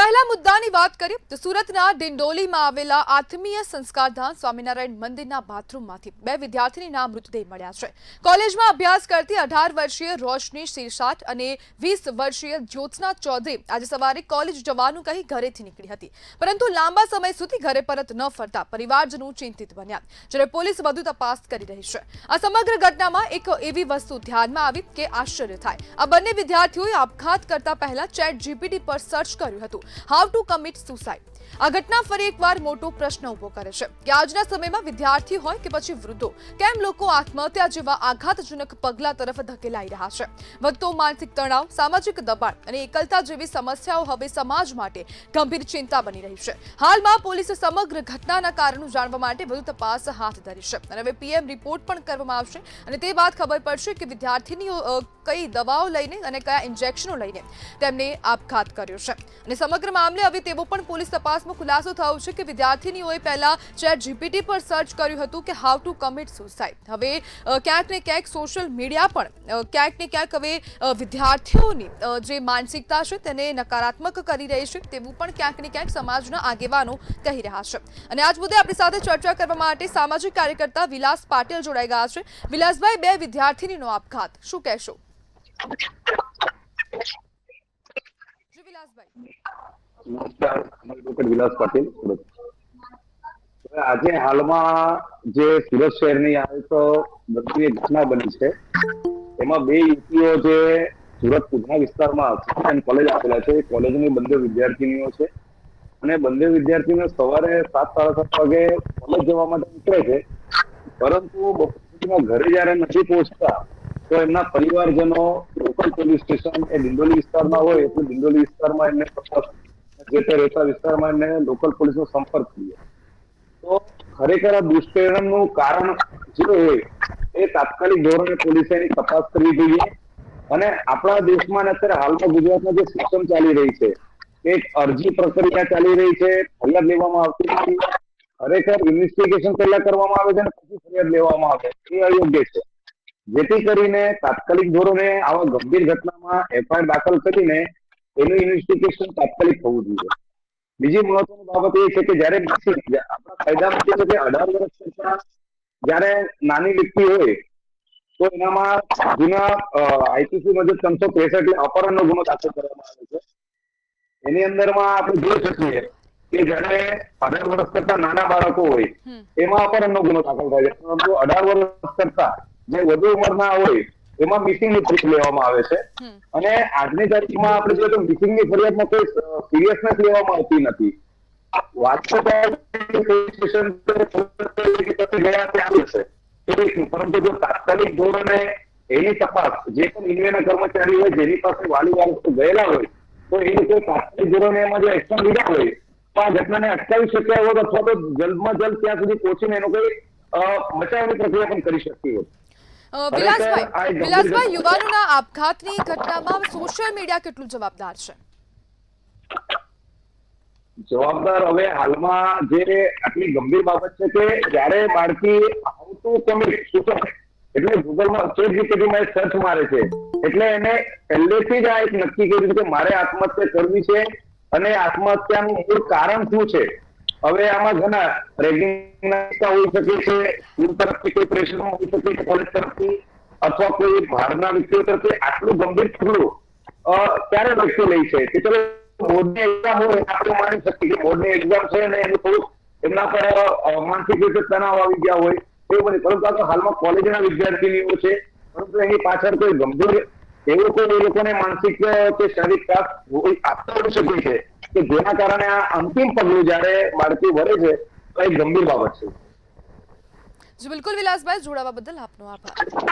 પહેલા મુદ્દાની વાત કરીએ તો સુરતના ડિંડોલીમાં આવેલા આત્મીય સંસ્કારધામ સ્વામિનારાયણ મંદિરના બાથરૂમમાંથી બે વિદ્યાર્થીનીના મૃતદેહ મળ્યા છે। કોલેજમાં અભ્યાસ કરતી 18 વર્ષીય રોશની શિરસાટ અને 20 વર્ષીય જ્યોત્સના ચૌધરી આજે સવારે કોલેજ જવાનું કહી ઘરેથી નીકળી હતી, પરંતુ લાંબા સમય સુધી ઘરે પરત ન ફરતા પરિવારજનો ચિંતિત બન્યા, જ્યારે પોલીસ વધુ તપાસ કરી રહી છે। આ સમગ્ર ઘટનામાં એક એવી વસ્તુ ધ્યાનમાં આવી કે આશ્ચર્ય થાય, આ બંને વિદ્યાર્થીઓએ આપઘાત કરતા પહેલા ChatGPT પર સર્ચ કર્યું હતું, હાઉ ટુ કમિટ સુસાઇડ। આ ઘટના ફરી એકવાર મોટો પ્રશ્ન ઉભો કરે છે કે આજના સમયમાં વિદ્યાર્થી હોય કે પછી વૃદ્ધો, કેમ લોકો આત્મહત્યા જેવા આઘાતજનક પગલા તરફ ધકેલાઈ રહ્યા છે। વધતો માનસિક તણાવ, સામાજિક દબાણ અને એકલતા જેવી સમસ્યાઓ હવે સમાજ માટે ગંભીર ચિંતા બની રહી છે। હાલમાં પોલીસે સમગ્ર ઘટનાના કારણો જાણવા માટે વધુ તપાસ હાથ ધરી છે અને હવે PM રિપોર્ટ પણ કરવામાં આવશે અને તે બાદ ખબર પડશે કે વિદ્યાર્થીનીઓ કઈ દવાઓ લઈને અને કયા ઇન્જેક્શનો લઈને તેમને આપઘાત કર્યો છે અને સમગ્ર મામલે હવે તેવો પણ પોલીસ તપાસમાં ખુલાસો થયો છે કે વિદ્યાર્થીનીઓએ પહેલા ChatGPT પર સર્ચ કર્યું હતું કે હાઉ ટુ કમિટ સુસાઇડ। હવે ક્યાંક ને ક્યાંક સોશિયલ મીડિયા પણ ક્યાંક ને ક્યાંક હવે વિદ્યાર્થીઓની જે માનસિકતા છે તેને નકારાત્મક કરી રહી છે તેવું પણ ક્યાંક ને ક્યાંક સમાજના આગેવાનો કહી રહ્યા છે અને આજ મુદ્દે આપણી સાથે ચર્ચા કરવા માટે સામાજિક કાર્યકર્તા વિલાસ પાટીલ જોડાઈ ગયા છે। વિલાસભાઈ, બે વિદ્યાર્થીનીનો આપઘાત, શું કહેશો? નમસ્કાર, એડવોકેટ વિલાસ પાટીલ, સુરત। આજે હાલમાં જે સુરત શહેરની આ એક બધી ઘટના બની છે, એમાં બે યુવતીઓ જે સુરત ઉધના વિસ્તારમાં કોલેજ આપેલા છે, કોલેજની બંને વિદ્યાર્થીનીઓ છે અને બંને વિદ્યાર્થીનીઓ સવારે 7:30 વાગે કોલેજ જવા માટે નીકળે છે, પરંતુ બપોરના ઘરે જયારે નથી પહોંચતા તો એમના પરિવારજનો લોકલ પોલીસ સ્ટેશન એ ડિંડોલી વિસ્તારમાં હોય એટલે ડિંડોલી વિસ્તારમાં એમને તપાસ જે તે રહેતા વિસ્તારમાં એમને લોકલ પોલીસનો સંપર્ક કર્યો। તો ખરેખર આ દુષ્કર્મનું કારણ જે હોય એ તાત્કાલિક ધોરણે પોલીસે એની તપાસ કરવી જોઈએ અને આપણા દેશમાં અત્યારે હાલમાં ગુજરાતમાં જે સિસ્ટમ ચાલી રહી છે, એક અરજી પ્રક્રિયા ચાલી રહી છે, ફરિયાદ લેવામાં આવતી નથી, ખરેખર ઇન્વેસ્ટિગેશન પહેલા કરવામાં આવે છે અને પછી ફરિયાદ લેવામાં આવે એ અયોગ્ય છે। જેથી કરીને તાત્કાલિક ધોરણે આવા ગંભીર ઘટનામાં FIR દાખલ કરીને એનું ઇન્વેસ્ટિગેશન તાત્કાલિક થવું જોઈએ। બીજી મહત્વની બાબત એ છે કે જયારે આપણા કાયદામાં છે કે 18 વર્ષ કરતા જયારે નાની વ્યક્તિ હોય તો એનામાં જૂના IPC મુજબ 363 એટલે અપહરણનો ગુનો દાખલ કરવામાં આવે છે। એની અંદરમાં આપણે જોઈ શકીએ કે જયારે 18 વર્ષ કરતા નાના બાળકો હોય એમાં અપહરણનો ગુનો દાખલ થાય છે, પરંતુ 18 વર્ષ કરતા જે વધુ ઉંમરના હોય એમાં મિસિંગની ફરિયાદ લેવામાં આવે છે અને આજની તારીખમાં આપણે જોઈએ તો મિસિંગની ફરિયાદમાં કોઈ સિરિયસનેસ લેવામાં આવતી નથી। વાત તો ગયા ત્યાં છે, પરંતુ જો તાત્કાલિક ધોરણે એની તપાસ જે પણ ઇન્વેના કર્મચારી હોય જેની પાસે વાલી વારસો ગયેલા હોય તો એ લોકો તાત્કાલિક ધોરણે એમાં જો એક્શન લીધા હોય તો આ ઘટનાને અટકાવી શક્યા હોત અથવા તો જલ્દમાં જલ્દ ત્યાં સુધી પહોંચીને એનો કોઈ બચાવની પ્રક્રિયા પણ કરી શકતી હોત। વિલાસભાઈ, યુવાનોના આપઘાતની ઘટનામાં સોશિયલ મીડિયા કેટલું જવાબદાર છે? જવાબદાર હવે હાલમાં જે આટલી ગંભીર બાબત છે કે જયારે બાળકી હાઉ ટુ કમિટ સુસાઇડ એટલે ગૂગલમાં ChatGPTમાં સર્ચ મારે છે એટલે એને પહેલેથી જ આ એક નક્કી કર્યું કે મારે આત્મહત્યા કરવી છે અને આત્મહત્યાનું મૂળ કારણ શું છે। હવે આમાં ઘણા રેગિંગના હોઈ શકે છે, સ્કૂલ તરફથી કોઈ પ્રેશર હોઈ શકે છે, કોલેજ તરફથી અથવા કોઈ બહારના વ્યક્તિઓ તરફથી આટલું ગંભીર પગલું ક્યારે વ્યક્તિ લે છે કે ચલો બોર્ડની એક્ઝામ હોય આપણે માની શકીએ કે બોર્ડની એક્ઝામ છે અને એનું થોડુંક એમના પર માનસિક રીતે તણાવ આવી ગયા હોય એવું બને, પરંતુ હાલમાં કોલેજના વિદ્યાર્થીનીઓ છે, પરંતુ એની પાછળ કોઈ ગંભીર એવું કોઈ એ લોકોને માનસિક કે શારીરિક ત્રાસ આપતો હોઈ શકે છે કે જેના કારણે આ અંતિમ પગલું જયારે બાળકી ભરે છે તો એક ગંભીર બાબત છે। જી બિલકુલ વિલાસભાઈ, જોડાવા બદલ આપનો આભાર।